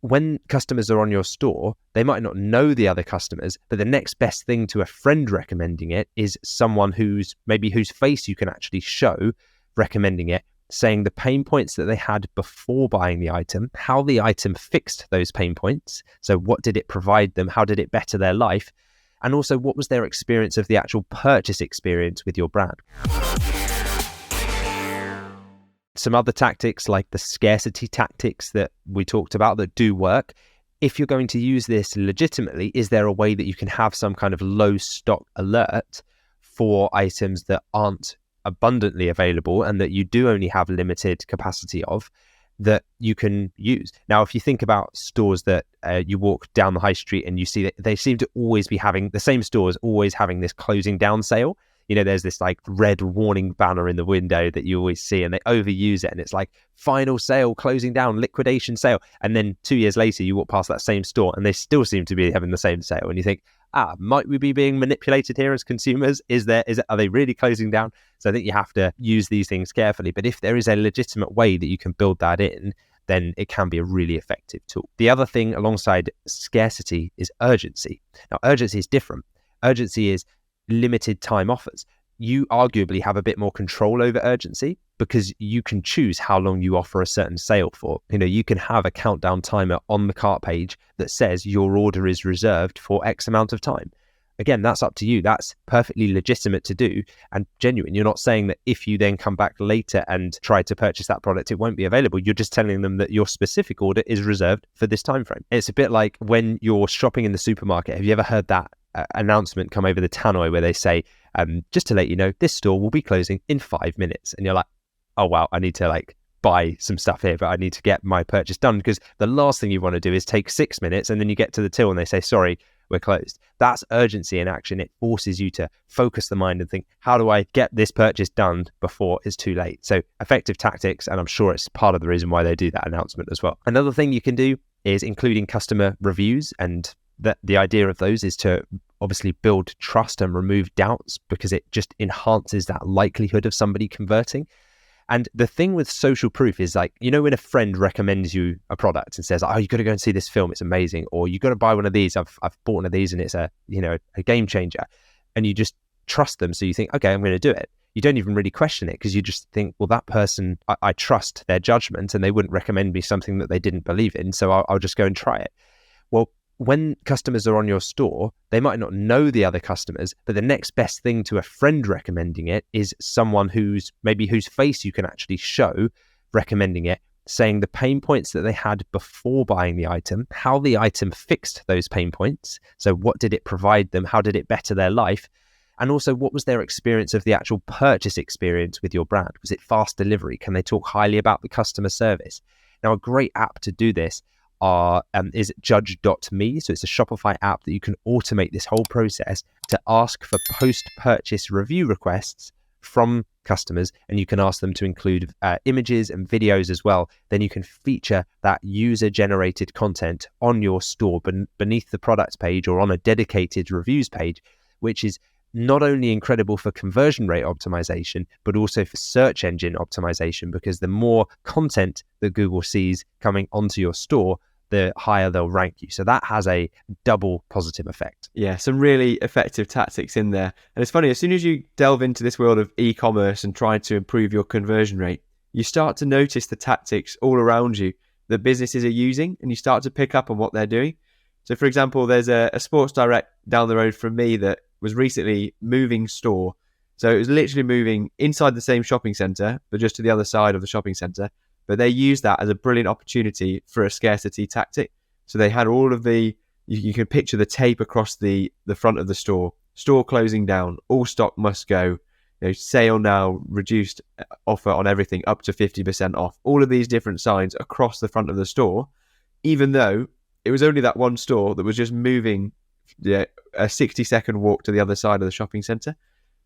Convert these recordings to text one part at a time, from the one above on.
when customers are on your store, they might not know the other customers, but the next best thing to a friend recommending it is someone whose face you can actually show recommending it, saying the pain points that they had before buying the item, how the item fixed those pain points. So what did it provide them? How did it better their life? And also, what was their experience of the actual purchase experience with your brand? Some other tactics like the scarcity tactics that we talked about that do work. If you're going to use this legitimately, is there a way that you can have some kind of low stock alert for items that aren't abundantly available and that you do only have limited capacity of, that you can use? Now, if you think about stores that you walk down the high street and you see that they seem to always be having, the same stores always having this closing down sale. You know, there's this like red warning banner in the window that you always see, and they overuse it, and it's like final sale, closing down, liquidation sale. And then 2 years later, you walk past that same store and they still seem to be having the same sale. And you think, might we be being manipulated here as consumers? Are they really closing down? So I think you have to use these things carefully. But if there is a legitimate way that you can build that in, then it can be a really effective tool. The other thing alongside scarcity is urgency. Now, urgency is different. Urgency is limited time offers. You arguably have a bit more control over urgency because you can choose how long you offer a certain sale for. You know, you can have a countdown timer on the cart page that says your order is reserved for X amount of time. Again, that's up to you. That's perfectly legitimate to do and genuine. You're not saying that if you then come back later and try to purchase that product, it won't be available. You're just telling them that your specific order is reserved for this time frame. It's a bit like when you're shopping in the supermarket. Have you ever heard that announcement come over the tannoy where they say, just to let you know, this store will be closing in 5 minutes? And you're like, oh wow, I need to buy some stuff here, but I need to get my purchase done, because the last thing you want to do is take 6 minutes and then you get to the till and they say, sorry, we're closed. That's urgency in action. It forces you to focus the mind and think, how do I get this purchase done before it's too late? So effective tactics, and I'm sure it's part of the reason why they do that announcement as well. Another thing you can do is including customer reviews, and the idea of those is to obviously build trust and remove doubts, because it just enhances that likelihood of somebody converting. And the thing with social proof is, like, you know, when a friend recommends you a product and says, oh, you got to go and see this film, it's amazing, or you got to buy one of these, I've bought one of these and it's a game changer, and you just trust them. So you think, okay, I'm going to do it. You don't even really question it, because you just think, well, that person, I trust their judgment and they wouldn't recommend me something that they didn't believe in, so I'll just go and try it. Well, when customers are on your store, they might not know the other customers, but the next best thing to a friend recommending it is someone whose face you can actually show recommending it, saying the pain points that they had before buying the item, how the item fixed those pain points. So what did it provide them? How did it better their life? And also, what was their experience of the actual purchase experience with your brand? Was it fast delivery? Can they talk highly about the customer service? Now, a great app to do this is Judge.me. So it's a Shopify app that you can automate this whole process to ask for post-purchase review requests from customers, and you can ask them to include images and videos as well. Then you can feature that user-generated content on your store beneath the product page or on a dedicated reviews page, which is not only incredible for conversion rate optimization, but also for search engine optimization, because the more content that Google sees coming onto your store, the higher they'll rank you. So that has a double positive effect. Yeah, some really effective tactics in there. And it's funny, as soon as you delve into this world of e-commerce and try to improve your conversion rate, you start to notice the tactics all around you that businesses are using, and you start to pick up on what they're doing. So for example, there's a Sports Direct down the road from me that was recently moving store. So it was literally moving inside the same shopping centre, but just to the other side of the shopping centre. But they used that as a brilliant opportunity for a scarcity tactic. So they had all of you can picture the tape across the front of the store closing down, all stock must go, sale now, reduced offer on everything up to 50% off. All of these different signs across the front of the store, even though it was only that one store that was just moving a 60-second walk to the other side of the shopping centre.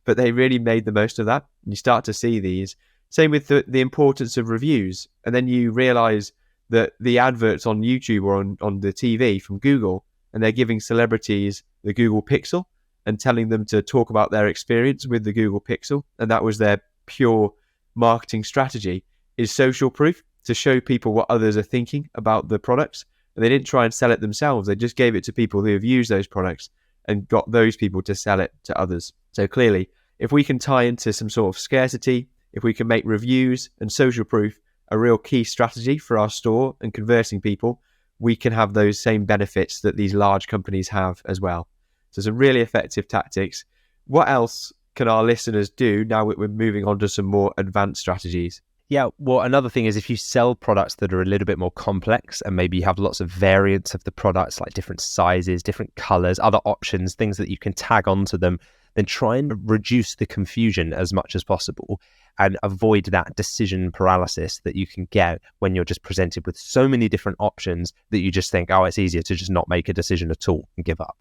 But they really made the most of that. And you start to see these. Same with the importance of reviews. And then you realise that the adverts on YouTube or on the TV from Google, and they're giving celebrities the Google Pixel and telling them to talk about their experience with the Google Pixel. And that was their pure marketing strategy, is social proof, to show people what others are thinking about the products. And they didn't try and sell it themselves. They just gave it to people who have used those products and got those people to sell it to others. So clearly, if we can tie into some sort of scarcity, if we can make reviews and social proof a real key strategy for our store and converting people, we can have those same benefits that these large companies have as well. So some really effective tactics. What else can our listeners do now that we're moving on to some more advanced strategies? Yeah, well, another thing is if you sell products that are a little bit more complex and maybe you have lots of variants of the products, like different sizes, different colors, other options, things that you can tag onto them, then try and reduce the confusion as much as possible and avoid that decision paralysis that you can get when you're just presented with so many different options that you just think, oh, it's easier to just not make a decision at all and give up.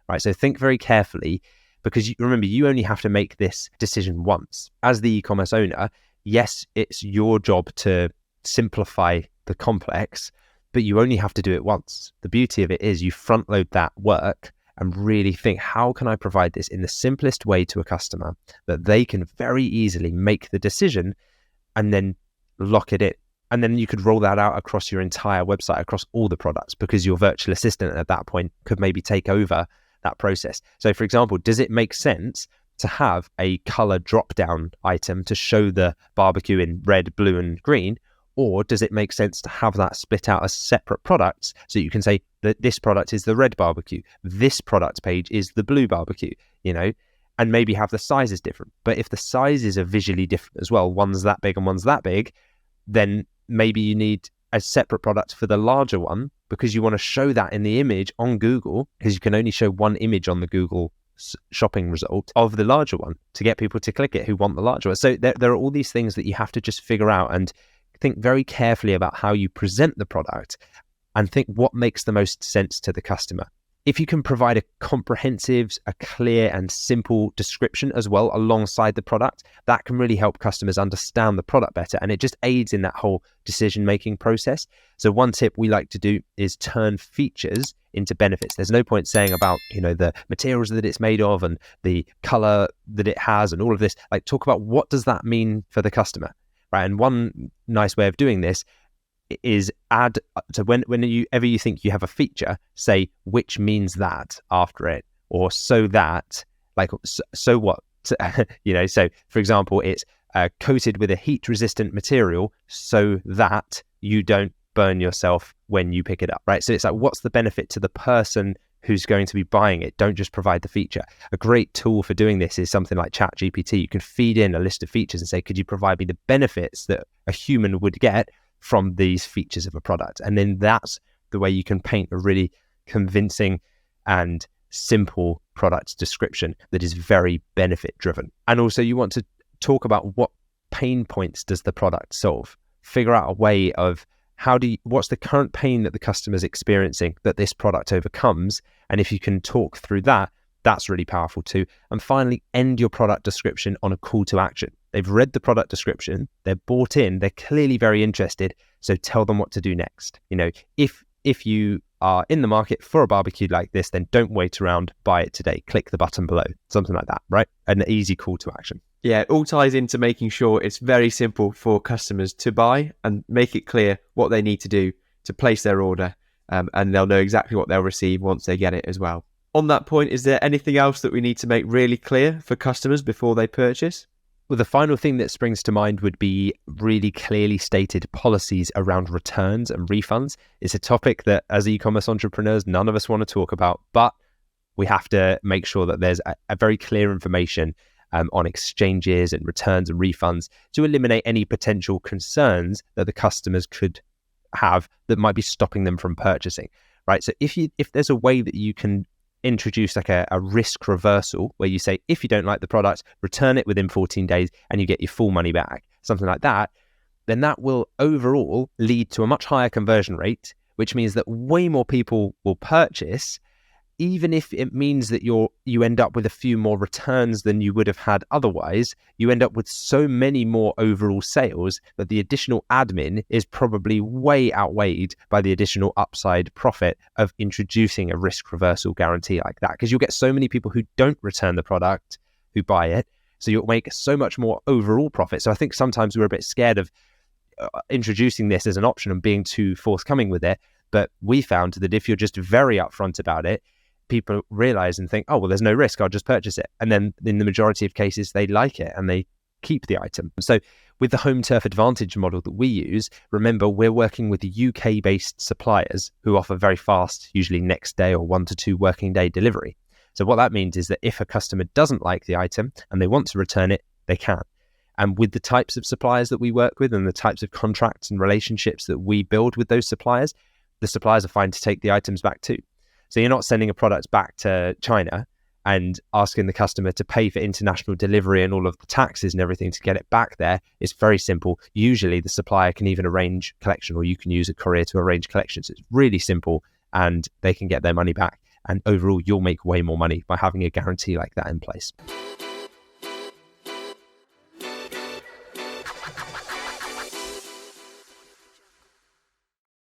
Right? So think very carefully, because remember, you only have to make this decision once. As the e-commerce owner, yes, it's your job to simplify the complex, but you only have to do it once. The beauty of it is you front load that work and really think, how can I provide this in the simplest way to a customer that they can very easily make the decision and then lock it in. And then you could roll that out across your entire website, across all the products, because your virtual assistant at that point could maybe take over that process. So for example, does it make sense to have a color drop down item to show the barbecue in red, blue and green? Or does it make sense to have that split out as separate products so you can say that this product is the red barbecue, this product page is the blue barbecue, and maybe have the sizes different. But if the sizes are visually different as well, one's that big and one's that big, then maybe you need a separate product for the larger one because you want to show that in the image on Google, because you can only show one image on the Google shopping result of the larger one to get people to click it who want the larger one. So there are all these things that you have to just figure out and think very carefully about how you present the product and think what makes the most sense to the customer. If you can provide a comprehensive, a clear and simple description as well alongside the product, that can really help customers understand the product better, and it just aids in that whole decision-making process. So one tip we like to do is turn features into benefits. There's no point saying about, the materials that it's made of and the color that it has and all of this. Like, talk about what does that mean for the customer, right? And one nice way of doing this is add to whenever you think you have a feature, say which means that after it, or so that, like, so what, so for example, it's coated with a heat resistant material so that you don't burn yourself when you pick it up, right? So it's like, what's the benefit to the person who's going to be buying it? Don't just provide the feature. A great tool for doing this is something like ChatGPT. You can feed in a list of features and say, could you provide me the benefits that a human would get from these features of a product? And then that's the way you can paint a really convincing and simple product description that is very benefit driven. And also you want to talk about what pain points does the product solve. Figure out a way of what's the current pain that the customer's experiencing that this product overcomes. And if you can talk through that, that's really powerful too. And finally, end your product description on a call to action. They've read the product description, they're bought in, they're clearly very interested. So tell them what to do next. If you are in the market for a barbecue like this, then don't wait around, buy it today. Click the button below, something like that, right? An easy call to action. Yeah, it all ties into making sure it's very simple for customers to buy and make it clear what they need to do to place their order, and they'll know exactly what they'll receive once they get it as well. On that point, is there anything else that we need to make really clear for customers before they purchase? Well, the final thing that springs to mind would be really clearly stated policies around returns and refunds. It's a topic that as e-commerce entrepreneurs, none of us want to talk about, but we have to make sure that there's a very clear information on exchanges and returns and refunds to eliminate any potential concerns that the customers could have that might be stopping them from purchasing, right? So if there's a way that you can introduce like a risk reversal where you say, if you don't like the product, return it within 14 days and you get your full money back, something like that, then that will overall lead to a much higher conversion rate, which means that way more people will purchase, even if it means that you end up with a few more returns than you would have had otherwise. You end up with so many more overall sales that the additional admin is probably way outweighed by the additional upside profit of introducing a risk reversal guarantee like that, because you'll get so many people who don't return the product who buy it. So you'll make so much more overall profit. So I think sometimes we're a bit scared of introducing this as an option and being too forthcoming with it. But we found that if you're just very upfront about it, people realize and think, oh, well, there's no risk, I'll just purchase it. And then in the majority of cases, they like it and they keep the item. So with the home turf advantage model that we use, remember, we're working with UK-based suppliers who offer very fast, usually next day or 1 to 2 working day delivery. So what that means is that if a customer doesn't like the item and they want to return it, they can. And with the types of suppliers that we work with and the types of contracts and relationships that we build with those suppliers, the suppliers are fine to take the items back too. So you're not sending a product back to China and asking the customer to pay for international delivery and all of the taxes and everything to get it back there. It's very simple. Usually the supplier can even arrange collection, or you can use a courier to arrange collection. So it's really simple and they can get their money back. And overall, you'll make way more money by having a guarantee like that in place.